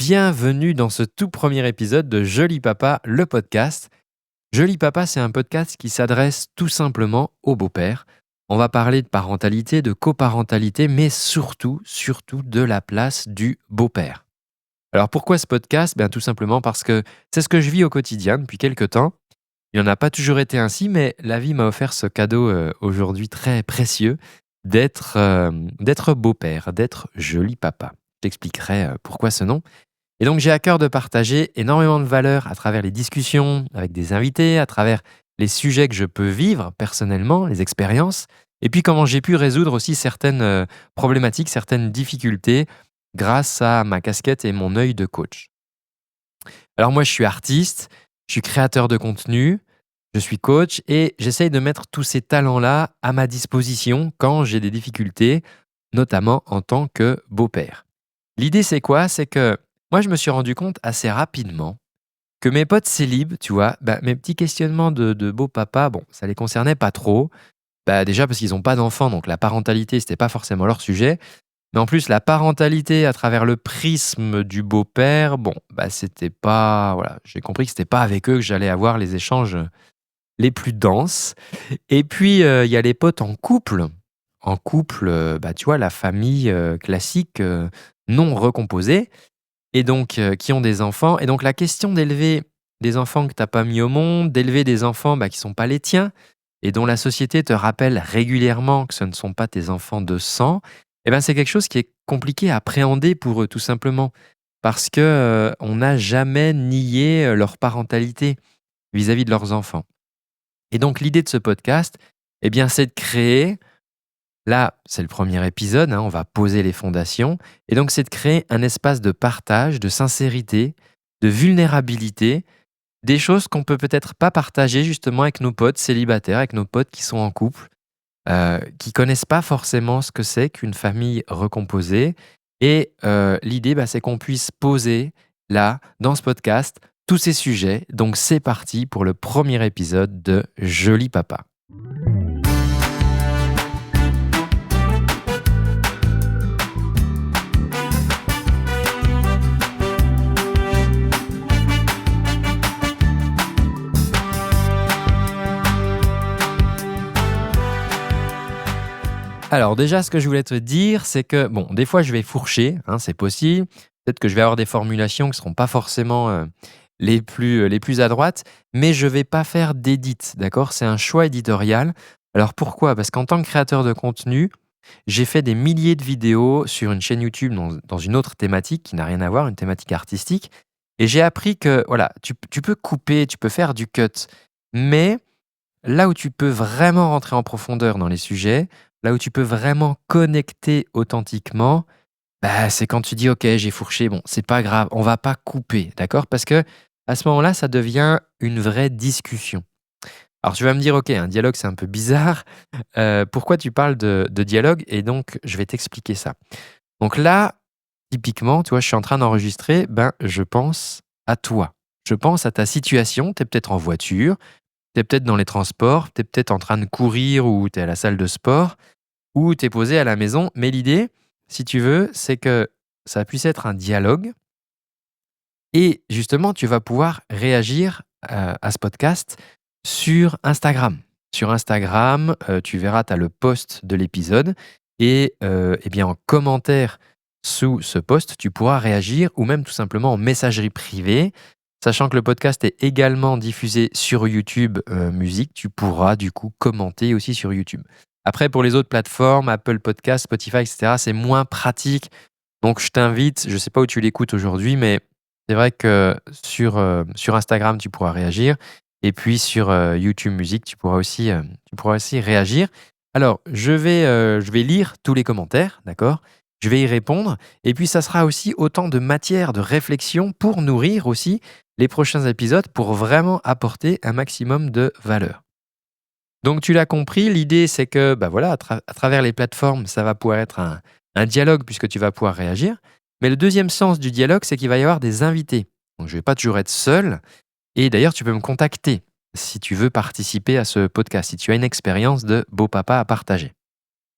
bienvenue dans ce tout premier épisode de Joli Papa, le podcast. Joli Papa, c'est un podcast qui s'adresse tout simplement aux beaux-pères. On va parler de parentalité, de coparentalité, mais surtout de la place du beau-père. Alors pourquoi ce podcast ? Tout simplement parce que c'est ce que je vis au quotidien depuis quelques temps. Il n'en a pas toujours été ainsi, mais la vie m'a offert ce cadeau aujourd'hui très précieux d'être beau-père, d'être joli papa. Je t'expliquerai pourquoi ce nom. Et donc j'ai à cœur de partager énormément de valeurs à travers les discussions avec des invités, à travers les sujets que je peux vivre personnellement, les expériences, et puis comment j'ai pu résoudre aussi certaines problématiques, certaines difficultés grâce à ma casquette et mon œil de coach. Alors moi je suis artiste, je suis créateur de contenu, je suis coach et j'essaye de mettre tous ces talents-là à ma disposition quand j'ai des difficultés, notamment en tant que beau-père. L'idée c'est quoi ? C'est que moi je me suis rendu compte assez rapidement que mes potes célibes, tu vois, mes petits questionnements de beau papa, ça les concernait pas trop. Déjà parce qu'ils n'ont pas d'enfants, donc la parentalité c'était pas forcément leur sujet. Mais en plus la parentalité à travers le prisme du beau-père, c'était pas, voilà, j'ai compris que c'était pas avec eux que j'allais avoir les échanges les plus denses. Et puis, il y a les potes en couple. En couple, tu vois, la famille classique non recomposée, et donc qui ont des enfants. Et donc, la question d'élever des enfants que tu n'as pas mis au monde, d'élever des enfants qui ne sont pas les tiens, et dont la société te rappelle régulièrement que ce ne sont pas tes enfants de sang, c'est quelque chose qui est compliqué à appréhender pour eux, tout simplement. Parce que on n'a jamais nié leur parentalité vis-à-vis de leurs enfants. Et donc, l'idée de ce podcast, c'est de créer, là, c'est le premier épisode, on va poser les fondations, et donc c'est de créer un espace de partage, de sincérité, de vulnérabilité, des choses qu'on peut peut-être pas partager justement avec nos potes célibataires, avec nos potes qui sont en couple, qui connaissent pas forcément ce que c'est qu'une famille recomposée. Et l'idée, c'est qu'on puisse poser, là, dans ce podcast, tous ces sujets. Donc c'est parti pour le premier épisode de Joli Papa. Alors déjà, ce que je voulais te dire, c'est que, des fois je vais fourcher, c'est possible. Peut-être que je vais avoir des formulations qui ne seront pas forcément les plus à droite, mais je ne vais pas faire d'édit, d'accord ? C'est un choix éditorial. Alors pourquoi ? Parce qu'en tant que créateur de contenu, j'ai fait des milliers de vidéos sur une chaîne YouTube dans une autre thématique qui n'a rien à voir, une thématique artistique. Et j'ai appris que, voilà, tu peux couper, tu peux faire du cut, mais là où tu peux vraiment rentrer en profondeur dans les sujets, là où tu peux vraiment connecter authentiquement, c'est quand tu dis: «OK, j'ai fourché, c'est pas grave, on va pas couper», d'accord? Parce que à ce moment-là, ça devient une vraie discussion. Alors tu vas me dire: «OK, un dialogue, c'est un peu bizarre, pourquoi tu parles de dialogue?» Et donc je vais t'expliquer ça. Donc là, typiquement, tu vois, je suis en train d'enregistrer, je pense à toi. Je pense à ta situation, tu es peut-être en voiture, tu es peut-être dans les transports, tu es peut-être en train de courir ou tu es à la salle de sport ou tu es posé à la maison. Mais l'idée, si tu veux, c'est que ça puisse être un dialogue et justement, tu vas pouvoir réagir à ce podcast sur Instagram. Sur Instagram, tu verras, tu as le post de l'épisode et en commentaire sous ce post, tu pourras réagir ou même tout simplement en messagerie privée. Sachant que le podcast est également diffusé sur YouTube Musique, tu pourras du coup commenter aussi sur YouTube. Après, pour les autres plateformes, Apple Podcast, Spotify, etc., c'est moins pratique. Donc, je t'invite, je ne sais pas où tu l'écoutes aujourd'hui, mais c'est vrai que sur Instagram, tu pourras réagir. Et puis sur YouTube Musique, tu pourras aussi réagir. Alors, je vais lire tous les commentaires, d'accord ? Je vais y répondre. Et puis, ça sera aussi autant de matière de réflexion pour nourrir aussi les prochains épisodes, pour vraiment apporter un maximum de valeur. Donc, tu l'as compris, l'idée, c'est que à travers les plateformes, ça va pouvoir être un dialogue puisque tu vas pouvoir réagir. Mais le deuxième sens du dialogue, c'est qu'il va y avoir des invités. Donc, je ne vais pas toujours être seul. Et d'ailleurs, tu peux me contacter si tu veux participer à ce podcast, si tu as une expérience de beau papa à partager.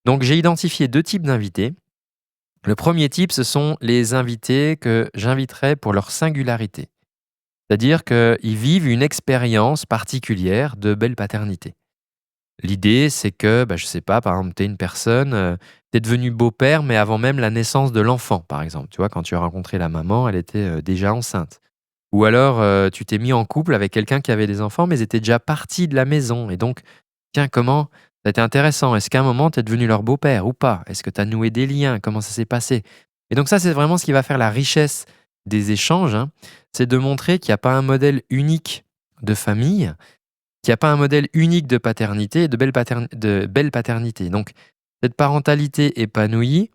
Donc, j'ai identifié 2 types d'invités. Le premier type, ce sont les invités que j'inviterai pour leur singularité. C'est-à-dire qu'ils vivent une expérience particulière de belle paternité. L'idée, c'est que, je sais pas, par exemple, tu es une personne, tu es devenu beau-père, mais avant même la naissance de l'enfant, par exemple. Tu vois, quand tu as rencontré la maman, elle était déjà enceinte. Ou alors, tu t'es mis en couple avec quelqu'un qui avait des enfants, mais ils étaient déjà partis de la maison. Et donc, tiens, comment ça a été intéressant. Est-ce qu'à un moment, tu es devenu leur beau-père ou pas? Est-ce que tu as noué des liens? Comment ça s'est passé? Et donc ça, c'est vraiment ce qui va faire la richesse des échanges, hein. C'est de montrer qu'il n'y a pas un modèle unique de famille, qu'il n'y a pas un modèle unique de paternité et de belle paternité. Donc, cette parentalité épanouie,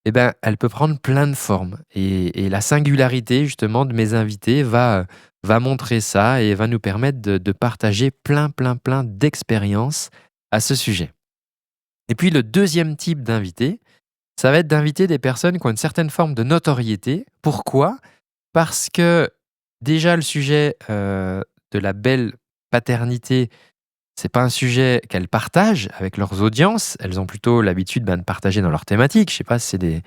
elle peut prendre plein de formes. Et la singularité, justement, de mes invités va montrer ça et va nous permettre de partager plein, plein, plein d'expériences à ce sujet. Et puis, le deuxième type d'invité, ça va être d'inviter des personnes qui ont une certaine forme de notoriété. Pourquoi? Parce que déjà, le sujet de la belle paternité, c'est pas un sujet qu'elles partagent avec leurs audiences. Elles ont plutôt l'habitude de partager dans leur thématique. Je sais pas si c'est des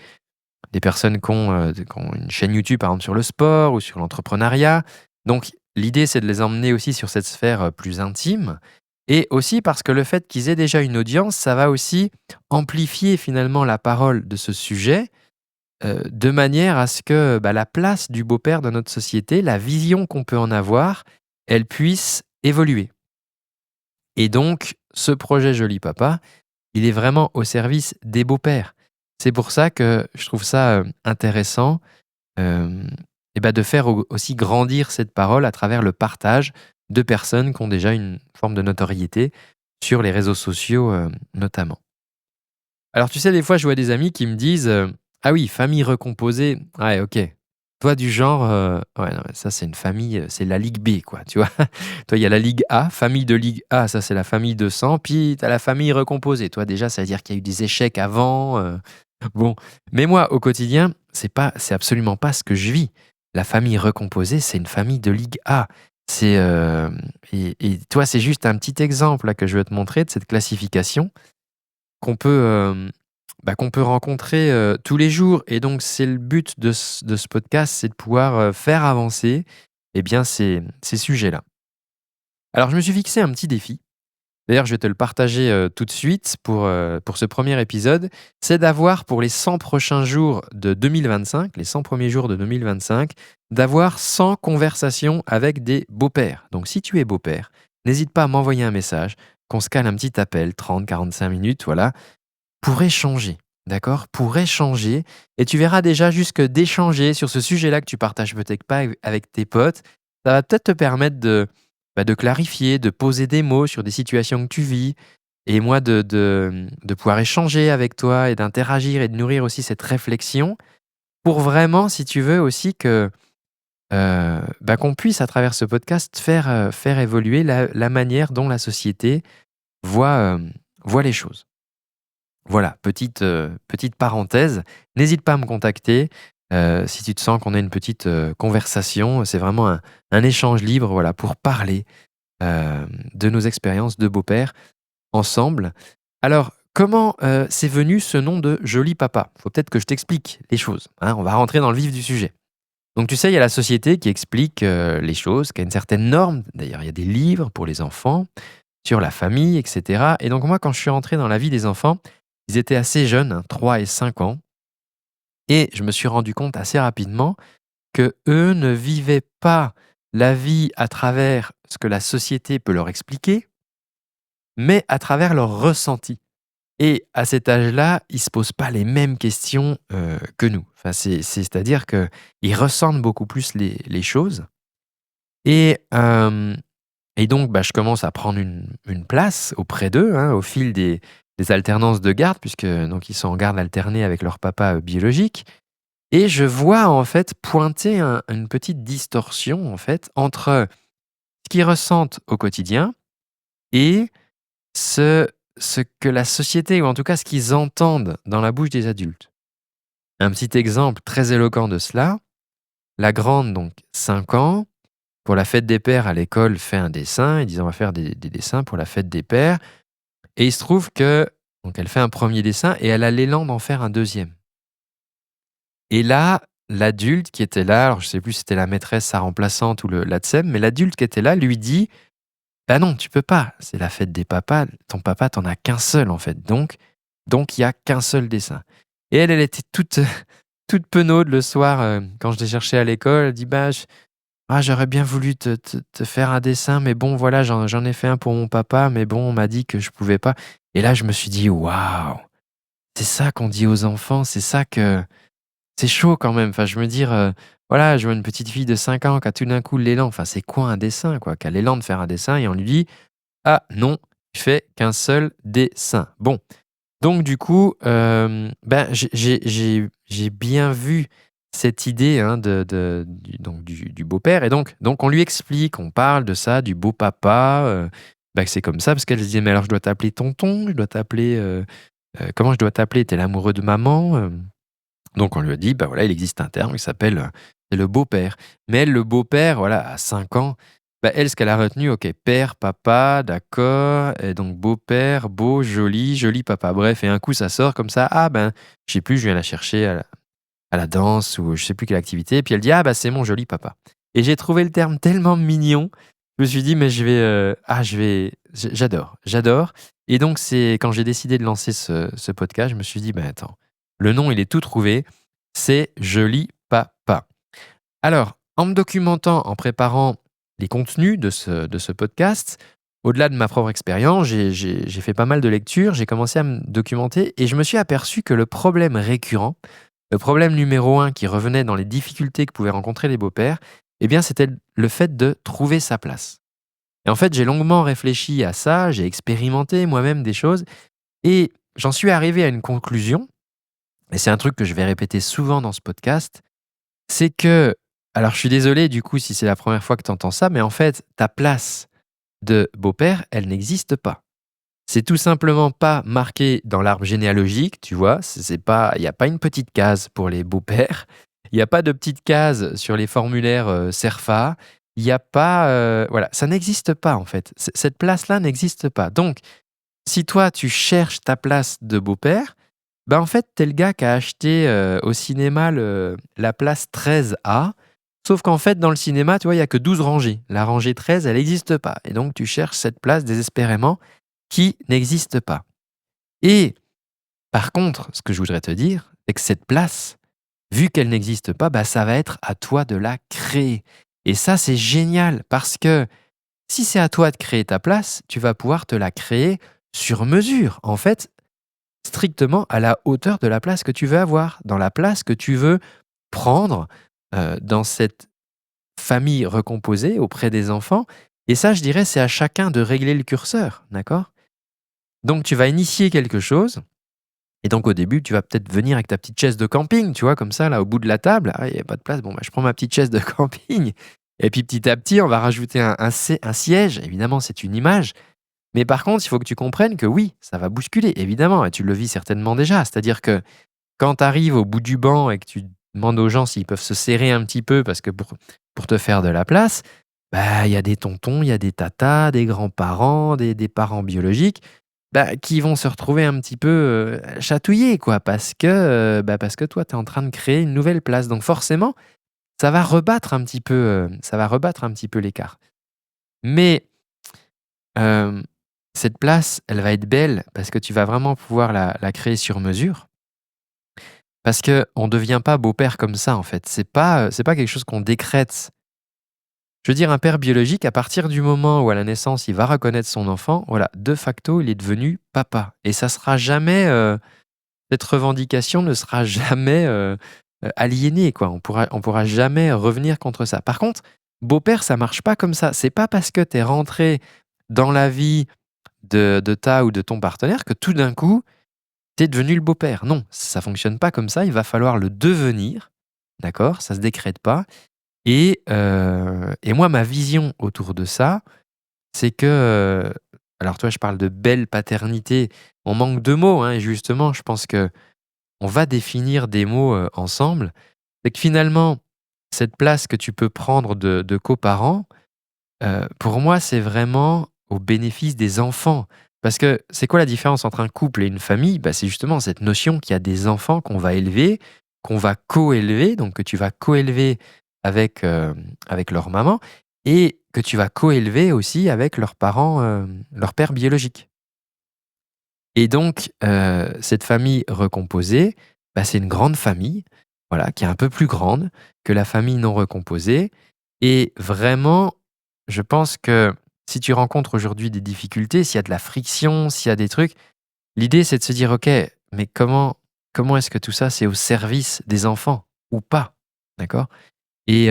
personnes qui ont une chaîne YouTube, par exemple, sur le sport ou sur l'entrepreneuriat. Donc, l'idée, c'est de les emmener aussi sur cette sphère plus intime. Et aussi parce que le fait qu'ils aient déjà une audience, ça va aussi amplifier finalement la parole de ce sujet de manière à ce que la place du beau-père dans notre société, la vision qu'on peut en avoir, elle puisse évoluer. Et donc, ce projet Joli Papa, il est vraiment au service des beaux-pères. C'est pour ça que je trouve ça intéressant de faire aussi grandir cette parole à travers le partage de personnes qui ont déjà une forme de notoriété sur les réseaux sociaux notamment. Alors tu sais, des fois, je vois des amis qui me disent ah oui, famille recomposée, ouais, ok. Toi, du genre, ouais, non, ça, c'est une famille, c'est la Ligue B, quoi, tu vois. Toi, il y a la Ligue A, famille de Ligue A, ça, c'est la famille de sang, puis tu as la famille recomposée. Toi, déjà, ça veut dire qu'il y a eu des échecs avant. Bon, mais moi, au quotidien, c'est absolument pas ce que je vis. La famille recomposée, c'est une famille de Ligue A. Et toi, c'est juste un petit exemple là, que je veux te montrer de cette classification qu'on peut, qu'on peut rencontrer tous les jours. Et donc, c'est le but de ce podcast, c'est de pouvoir faire avancer ces sujets-là. Alors, je me suis fixé un petit défi. D'ailleurs, je vais te le partager tout de suite pour ce premier épisode. C'est d'avoir pour les 100 prochains jours de 2025, les 100 premiers jours de 2025, d'avoir 100 conversations avec des beaux-pères. Donc, si tu es beau-père, n'hésite pas à m'envoyer un message, qu'on se cale un petit appel, 30-45 minutes, voilà, pour échanger, d'accord? Pour échanger. Et tu verras déjà juste d'échanger sur ce sujet-là que tu partages peut-être pas avec tes potes, ça va peut-être te permettre de clarifier, de poser des mots sur des situations que tu vis. Et moi, de pouvoir échanger avec toi et d'interagir et de nourrir aussi cette réflexion pour vraiment, si tu veux, aussi qu'on puisse, à travers ce podcast, faire évoluer la manière dont la société voit les choses. Voilà, petite parenthèse. N'hésite pas à me contacter si tu te sens qu'on a une petite conversation. C'est vraiment un échange libre, voilà, pour parler de nos expériences de beau-père ensemble. Alors, comment c'est venu ce nom de Joli Papa? Faut peut-être que je t'explique les choses, hein. On va rentrer dans le vif du sujet. Donc tu sais, il y a la société qui explique les choses, qui a une certaine norme. D'ailleurs, il y a des livres pour les enfants sur la famille, etc. Et donc moi, quand je suis rentré dans la vie des enfants, ils étaient assez jeunes, hein, 3 et 5 ans. Et je me suis rendu compte assez rapidement que eux ne vivaient pas la vie à travers ce que la société peut leur expliquer, mais à travers leur ressenti. Et à cet âge-là, ils ne se posent pas les mêmes questions que nous. Enfin, c'est-à-dire qu'ils ressentent beaucoup plus les choses. Et, et donc, je commence à prendre une place auprès d'eux, hein, au fil des alternances de garde, puisque donc, ils sont en garde alternée avec leur papa biologique. Et je vois en fait pointer une petite distorsion en fait entre ce qu'ils ressentent au quotidien et ce, ce que la société, ou en tout cas ce qu'ils entendent dans la bouche des adultes. Un petit exemple très éloquent de cela, la grande, donc 5 ans, pour la fête des pères à l'école, fait un dessin, ils disent on va faire des dessins pour la fête des pères, et il se trouve que donc elle fait un premier dessin et elle a l'élan d'en faire un deuxième. Et là, l'adulte qui était là, alors je sais plus si c'était la maîtresse, sa remplaçante ou l'ATSEM, mais l'adulte qui était là lui dit: «Bah non, tu peux pas, c'est la fête des papas, ton papa, tu en as qu'un seul en fait, donc il y a qu'un seul dessin». Et elle était toute, toute penaude le soir, quand je l'ai cherchée à l'école, elle dit: «Bah, j'aurais bien voulu te faire un dessin, mais bon voilà, j'en ai fait un pour mon papa, mais bon, on m'a dit que je pouvais pas». Et là, je me suis dit: «Waouh! C'est ça qu'on dit aux enfants, c'est ça que» c'est chaud quand même. Enfin, je me dire, voilà, je vois une petite fille de 5 ans qui a tout d'un coup l'élan. Enfin, c'est quoi un dessin, quoi? Qui a l'élan de faire un dessin et on lui dit: «Ah non, tu fais qu'un seul dessin». Bon, donc du coup, ben, j'ai bien vu cette idée, hein, du beau-père et donc on lui explique, on parle de ça, du beau papa, bah, que c'est comme ça parce qu'elle se disait: «Mais alors je dois t'appeler tonton? Je dois t'appeler, comment je dois t'appeler? Tu l'amoureux de maman?» Donc on lui a dit: «Bah, voilà, il existe un terme qui s'appelle, c'est le beau-père». Mais elle, le beau-père, voilà, à 5 ans, bah, elle, ce qu'elle a retenu, OK, père, papa, d'accord et donc beau-père, beau, joli, joli papa. Bref et un coup ça sort comme ça: «Ah ben, je sais plus, je viens la chercher à la danse ou je sais plus quelle activité» et puis elle dit: «Ah bah, c'est mon joli papa» et j'ai trouvé le terme tellement mignon, je me suis dit: «Mais je vais, j'adore» et donc c'est quand j'ai décidé de lancer ce podcast, je me suis dit: «Ben, attends, le nom, il est tout trouvé, c'est Joli Papa». Alors, en me documentant, en préparant les contenus de ce podcast, au-delà de ma propre expérience, j'ai fait pas mal de lectures, j'ai commencé à me documenter et je me suis aperçu que le problème récurrent, le problème numéro un qui revenait dans les difficultés que pouvaient rencontrer les beaux-pères, eh bien, c'était le fait de trouver sa place. Et en fait, j'ai longuement réfléchi à ça, j'ai expérimenté moi-même des choses et j'en suis arrivé à une conclusion et c'est un truc que je vais répéter souvent dans ce podcast, c'est que alors je suis désolé du coup si c'est la première fois que tu entends ça, mais en fait, ta place de beau-père, elle n'existe pas. C'est tout simplement pas marqué dans l'arbre généalogique, tu vois? C'est pas il y a pas une petite case pour les beaux-pères, il y a pas de petite case sur les formulaires, CERFA, il y a pas, voilà, ça n'existe pas en fait. Cette place-là n'existe pas. Donc si toi tu cherches ta place de beau-père, bah, en fait, tu es le gars qui a acheté, au cinéma la place 13A, sauf qu'en fait, dans le cinéma, tu vois, il y a que 12 rangées. La rangée 13, elle n'existe pas et donc tu cherches cette place désespérément qui n'existe pas et par contre, ce que je voudrais te dire, c'est que cette place, vu qu'elle n'existe pas, bah, ça va être à toi de la créer et ça, c'est génial parce que si c'est à toi de créer ta place, tu vas pouvoir te la créer sur mesure. En fait, strictement à la hauteur de la place que tu veux avoir, dans la place que tu veux prendre, dans cette famille recomposée auprès des enfants et ça, je dirais, c'est à chacun de régler le curseur, d'accord? Donc tu vas initier quelque chose et donc au début, tu vas peut-être venir avec ta petite chaise de camping, tu vois? Comme ça, là, au bout de la table. «Ah, il y a pas de place, bon, bah, je prends ma petite chaise de camping» et puis petit à petit, on va rajouter un siège. Évidemment, c'est une image. Mais par contre, il faut que tu comprennes que oui, ça va bousculer, évidemment, et tu le vis certainement déjà. C'est-à-dire que quand tu arrives au bout du banc et que tu demandes aux gens s'ils peuvent se serrer un petit peu parce que pour te faire de la place, bah, il y a des tontons, il y a des tatas, des grands-parents, des parents biologiques, bah, qui vont se retrouver un petit peu chatouillés, quoi, parce que toi, tu es en train de créer une nouvelle place. Donc forcément, ça va rebattre un petit peu l'écart. Mais Hem, cette place, elle va être belle parce que tu vas vraiment pouvoir la créer sur mesure. Parce qu'on ne devient pas beau-père comme ça, en fait. C'est pas quelque chose qu'on décrète. Je veux dire, un père biologique, à partir du moment où à la naissance, il va reconnaître son enfant, voilà, de facto, il est devenu papa et ça sera jamais, cette revendication ne sera jamais, aliénée, quoi. On pourra jamais revenir contre ça. Par contre, beau-père, ça marche pas comme ça. C'est pas parce que tu es rentré dans la vie de ta ou de ton partenaire que tout d'un coup, tu es devenu le beau-père. Non, ça fonctionne pas comme ça, il va falloir le devenir, d'accord? Ça se décrète pas et moi ma vision autour de ça, c'est que, alors toi je parle de belle paternité, on manque de mots, hein, et justement je pense que on va définir des mots, ensemble. C'est que finalement, cette place que tu peux prendre de coparent, pour moi, c'est vraiment au bénéfice des enfants. Parce que c'est quoi la différence entre un couple et une famille? Bah, c'est justement cette notion qu'il y a des enfants qu'on va élever qu'on va coélever, donc que tu vas coélever avec leur maman et que tu vas coélever aussi avec leurs parents, leur père biologique. Et donc, cette famille recomposée, bah, c'est une grande famille, voilà, qui est un peu plus grande que la famille non recomposée. Et vraiment, je pense que si tu rencontres aujourd'hui des difficultés, s'il y a de la friction, s'il y a des trucs, l'idée c'est de se dire: «OK, mais comment est-ce que tout ça, c'est au service des enfants ou pas?» D'accord? Et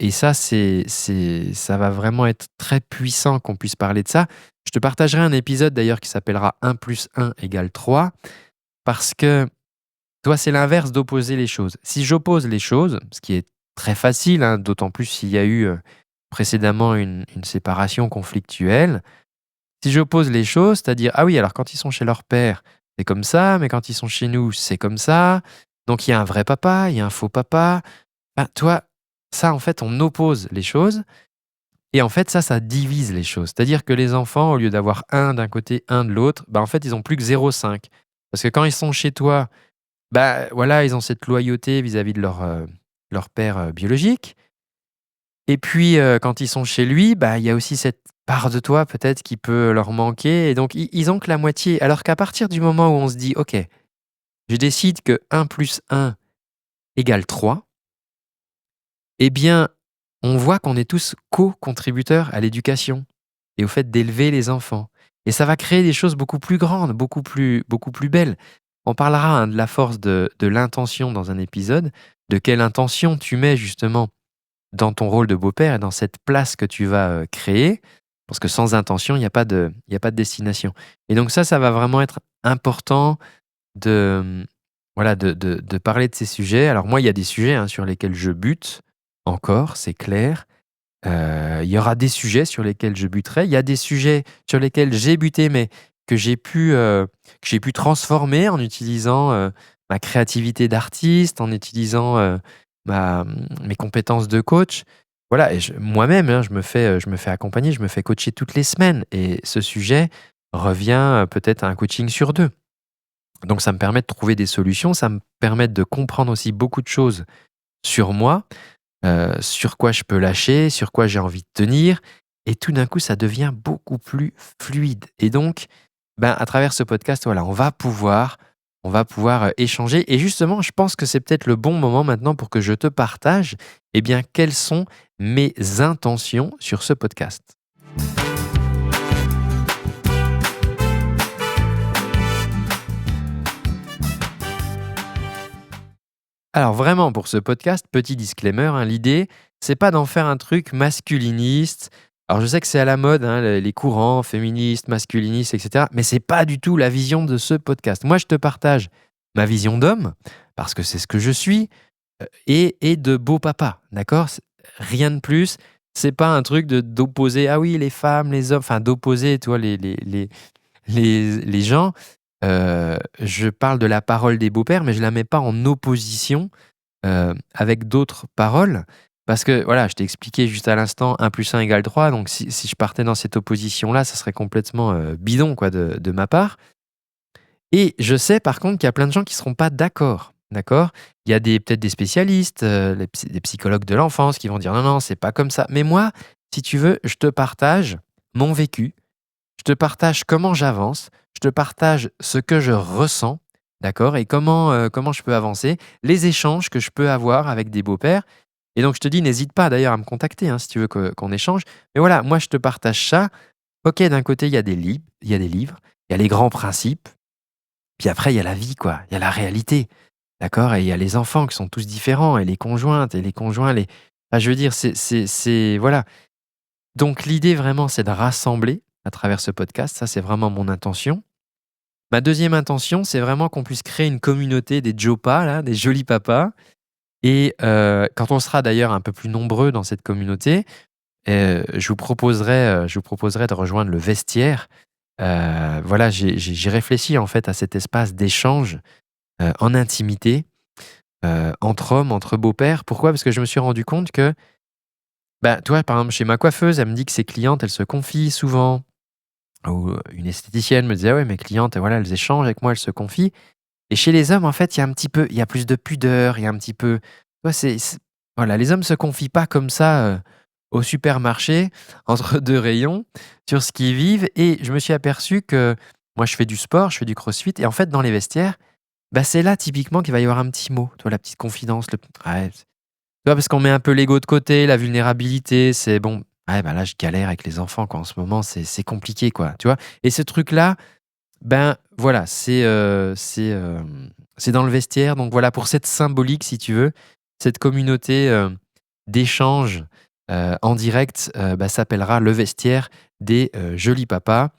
ça, ça va vraiment être très puissant qu'on puisse parler de ça. Je te partagerai un épisode d'ailleurs qui s'appellera 1 + 1 = 3 parce que, toi, c'est l'inverse d'opposer les choses. Si j'oppose les choses, ce qui est très facile, hein, d'autant plus s'il y a eu, précédemment une séparation conflictuelle. Si j'oppose les choses, c'est-à-dire: «Ah oui, alors quand ils sont chez leur père, c'est comme ça, mais quand ils sont chez nous, c'est comme ça. Donc il y a un vrai papa, il y a un faux papa». Ben, tu vois, ça, en fait, on oppose les choses et en fait, ça divise les choses. C'est-à-dire que les enfants, au lieu d'avoir un d'un côté, un de l'autre, bah, en fait, ils ont plus que 0,5. Parce que quand ils sont chez toi, bah, voilà, ils ont cette loyauté vis-à-vis de leur père, biologique et puis, quand ils sont chez lui, bah, il y a aussi cette part de toi peut-être qui peut leur manquer et donc ils ont que la moitié. Alors qu'à partir du moment où on se dit: «OK, je décide que 1 + 1 = 3», eh bien, on voit qu'on est tous co-contributeurs à l'éducation et au fait d'élever les enfants. Et ça va créer des choses beaucoup plus grandes, beaucoup plus belles. On parlera, hein, de la force de l'intention dans un épisode, de quelle intention tu mets justement dans ton rôle de beau-père et dans cette place que tu vas créer. Parce que sans intention, il y a pas de destination. Et donc ça va vraiment être important de, voilà, de parler de ces sujets. Alors moi, il y a des sujets, hein, sur lesquels je bute encore, c'est clair. Il y aura des sujets sur lesquels je buterai. Il y a des sujets sur lesquels j'ai buté, mais que j'ai pu transformer en utilisant, ma créativité d'artiste, en utilisant, mes compétences de coach. Voilà et moi-même, hein, je me fais accompagner, je me fais coacher toutes les semaines et ce sujet revient, peut-être à un coaching sur 2. Donc ça me permet de trouver des solutions, ça me permet de comprendre aussi beaucoup de choses sur moi, sur quoi je peux lâcher, sur quoi j'ai envie de tenir et tout d'un coup, ça devient beaucoup plus fluide et donc, ben, à travers ce podcast, voilà, on va pouvoir, échanger et justement, je pense que c'est peut-être le bon moment maintenant pour que je te partage, eh bien, quelles sont mes intentions sur ce podcast. Alors vraiment pour ce podcast, petit disclaimer, hein, l'idée, c'est pas d'en faire un truc masculiniste. Alors je sais que c'est à la mode, hein, les courants féministes, masculinistes, etc. Mais c'est pas du tout la vision de ce podcast. Moi, je te partage ma vision d'homme, parce que c'est ce que je suis, et de beau papa, d'accord? Rien de plus. C'est pas un truc d'opposer, ah oui, les femmes, les hommes, enfin d'opposer, tu vois, les gens. Je parle de la parole des beaux-pères, mais je la mets pas en opposition, avec d'autres paroles. Parce que voilà, je t'ai expliqué juste à l'instant 1 + 1 = 3, donc si je partais dans cette opposition-là, ça serait complètement, bidon quoi de ma part. Et je sais par contre qu'il y a plein de gens qui ne seront pas d'accord, d'accord? Il y a peut-être des spécialistes, des psychologues de l'enfance qui vont dire: «Non, non, c'est pas comme ça». Mais moi, si tu veux, je te partage mon vécu, je te partage comment j'avance, je te partage ce que je ressens, d'accord? Et comment je peux avancer, les échanges que je peux avoir avec des beaux-pères et donc je te dis n'hésite pas d'ailleurs à me contacter, hein, si tu veux qu'on échange. Mais voilà, moi je te partage ça. OK, d'un côté, il y a des livres, il y a les grands principes, puis après il y a la vie quoi, il y a la réalité, d'accord? Et il y a les enfants qui sont tous différents et les conjointes et les conjoints, enfin je veux dire c'est voilà. Donc l'idée vraiment, c'est de rassembler à travers ce podcast. Ça, c'est vraiment mon intention. Ma deuxième intention, c'est vraiment qu'on puisse créer une communauté des Jopas, là, des jolis papas. Et quand on sera d'ailleurs un peu plus nombreux dans cette communauté, je vous proposerai de rejoindre le vestiaire. Voilà, j'ai réfléchi en fait à cet espace d'échange en intimité, entre hommes, entre beaux-pères. Pourquoi? Parce que je me suis rendu compte que, bah, tu vois, par exemple, chez ma coiffeuse, elle me dit que ses clientes, elles se confient souvent. Ou une esthéticienne me disait: «Ah ouais, mes clientes, voilà, elles échangent avec moi, elles se confient». Et chez les hommes, en fait, il y a plus de pudeur, il y a un petit peu, tu vois, voilà, les hommes se confient pas comme ça, au supermarché, entre 2 rayons, sur ce qu'ils vivent et je me suis aperçu que moi, je fais du sport, je fais du crossfit et en fait, dans les vestiaires, bah, c'est là typiquement qu'il va y avoir un petit mot, tu vois, la petite confidence, ouais, tu vois, parce qu'on met un peu l'ego de côté, la vulnérabilité, c'est bon, ouais, bah, là, je galère avec les enfants, quoi, en ce moment, c'est compliqué, quoi, tu vois? Et ce truc-là, ben, voilà, c'est dans le vestiaire, donc voilà, pour cette symbolique, si tu veux, cette communauté, d'échange, en direct, bah, s'appellera le vestiaire des, jolis papas.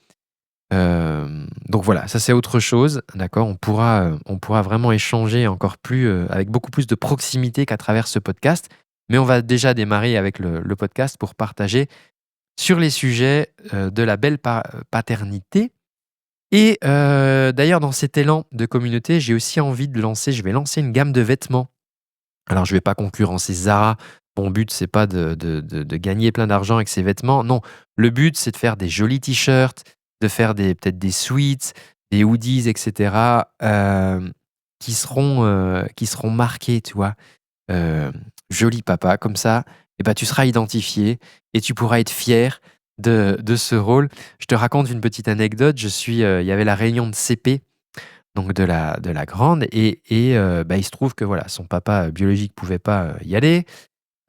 Donc voilà, ça c'est autre chose, d'accord? On pourra vraiment échanger encore plus, avec beaucoup plus de proximité qu'à travers ce podcast. Mais on va déjà démarrer avec le podcast pour partager sur les sujets, de la belle paternité et d'ailleurs dans cet élan de communauté, j'ai aussi envie de lancer je vais lancer une gamme de vêtements. Alors je vais pas concurrencer Zara. Mon but c'est pas de gagner plein d'argent avec ces vêtements. Non, le but c'est de faire des jolis t-shirts, de faire peut-être des sweats, des hoodies et cetera, qui seront marqués, tu vois? Heu, Joli papa comme ça et bah, tu seras identifié et tu pourras être fier de ce rôle. Je te raconte une petite anecdote, il y avait la réunion de CP, donc de la grande et bah, il se trouve que voilà, son papa, biologique pouvait pas, y aller.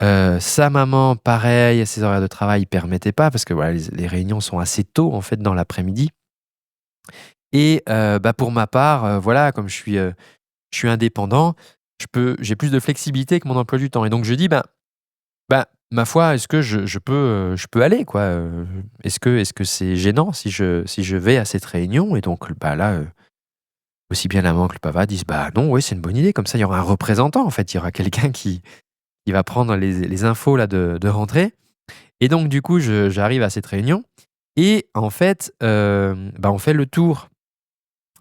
Sa maman pareil, ses horaires de travail permettaient pas parce que voilà, les réunions sont assez tôt en fait dans l'après-midi et bah, pour ma part, voilà, comme je suis indépendant, j'ai plus de flexibilité que mon emploi du temps et donc je dis: «Ben, ma foi, est-ce que je peux aller quoi, est-ce que c'est gênant si je vais à cette réunion?» Et donc bah, là, aussi bien la maman que le papa disent: «Bah, non, ouais, c'est une bonne idée, comme ça il y aura un représentant en fait, il y aura quelqu'un qui va prendre les infos là de rentrée» et donc du coup, j'arrive à cette réunion et en fait, bah, on fait le tour.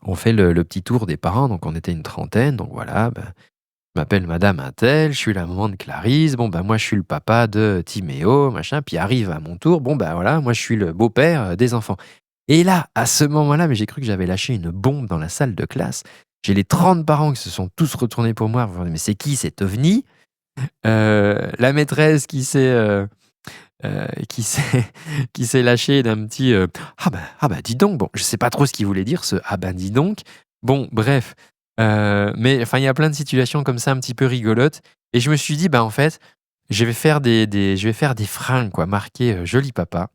On fait le petit tour des parents, donc on était une trentaine, donc voilà, bah, je m'appelle madame untel, je suis la maman de Clarisse, bon, bah, moi je suis le papa de Timéo, machin, puis arrive à mon tour, bon, bah, voilà, moi je suis le beau-père, des enfants. Et là, à ce moment-là, mais j'ai cru que j'avais lâché une bombe dans la salle de classe. J'ai les 30 parents qui se sont tous retournés pour moi, «Mais c'est qui cet ovni?» La maîtresse qui s'est qui s'est lâché d'un petit, ah bah, dis donc!» Bon, je sais pas trop ce qu'il voulait dire ce «Ah ben, dis donc!» Bon, bref, mais enfin, il y a plein de situations comme ça un petit peu rigolotes et je me suis dit: «Bah, en fait, je vais faire des fringues quoi, marquées, joli papa»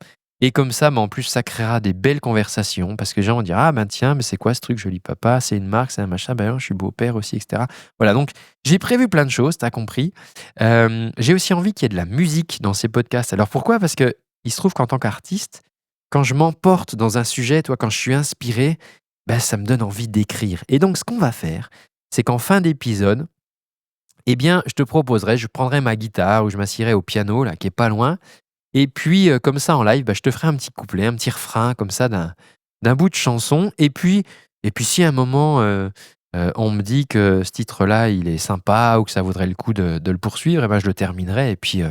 et comme ça, bah, en plus, ça créera des belles conversations parce que les gens vont dire: «Ah ben, tiens, mais c'est quoi ce truc joli papa? C'est une marque, c'est un machin, ben non, je suis beau-père aussi» et cetera. Voilà, donc j'ai prévu plein de choses, tu as compris. J'ai aussi envie qu'il y ait de la musique dans ces podcasts. Alors pourquoi? Parce que il se trouve qu'en tant qu'artiste, quand je m'emporte dans un sujet, toi, quand je suis inspiré, bah, ça me donne envie d'écrire. Et donc ce qu'on va faire, c'est qu'en fin d'épisode, eh bien, je te proposerai, je prendrai ma guitare ou je m'assierai au piano, là, qui est pas loin. Et puis, comme ça, en live, bah, je te ferai un petit couplet, un petit refrain, comme ça, d'un bout de chanson. Et puis si à un moment, on me dit que ce titre-là, il est sympa ou que ça vaudrait le coup de le poursuivre, et ben, je le terminerai et puis, je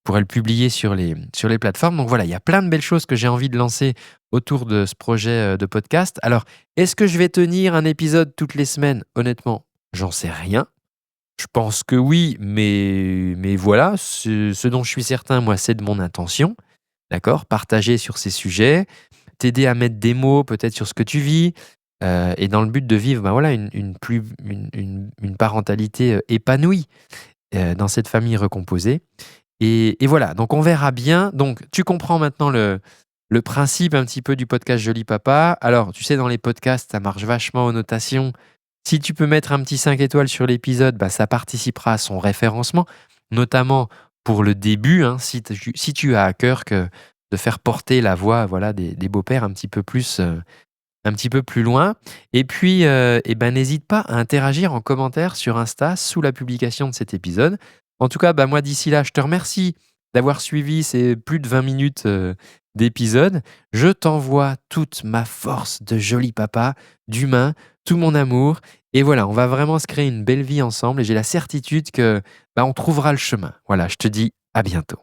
pourrais le publier sur les plateformes. Donc voilà, il y a plein de belles choses que j'ai envie de lancer autour de ce projet, de podcast. Alors, est-ce que je vais tenir un épisode toutes les semaines? Honnêtement, j'en sais rien. Je pense que oui, mais voilà, ce dont je suis certain, moi, c'est de mon intention, d'accord? Partager sur ces sujets, t'aider à mettre des mots peut-être sur ce que tu vis, et dans le but de vivre, bah, voilà, une parentalité, épanouie, dans cette famille recomposée. Et voilà, donc on verra bien. Donc tu comprends maintenant le principe un petit peu du podcast Joli Papa. Alors, tu sais, dans les podcasts, ça marche vachement aux notations. Si tu peux mettre un petit 5 étoiles sur l'épisode, bah, ça participera à son référencement, notamment pour le début, hein, si tu as à cœur de faire porter la voix voilà, des beaux-pères un petit peu plus loin. Et puis, eh ben, n'hésite pas à interagir en commentaire sur Insta sous la publication de cet épisode. En tout cas, bah, moi, d'ici là, je te remercie d'avoir suivi ces plus de 20 minutes d'épisode. Je t'envoie toute ma force de joli papa, d'humain, tout mon amour. Et voilà, on va vraiment se créer une belle vie ensemble et j'ai la certitude que bah, on trouvera le chemin. Voilà, je te dis à bientôt.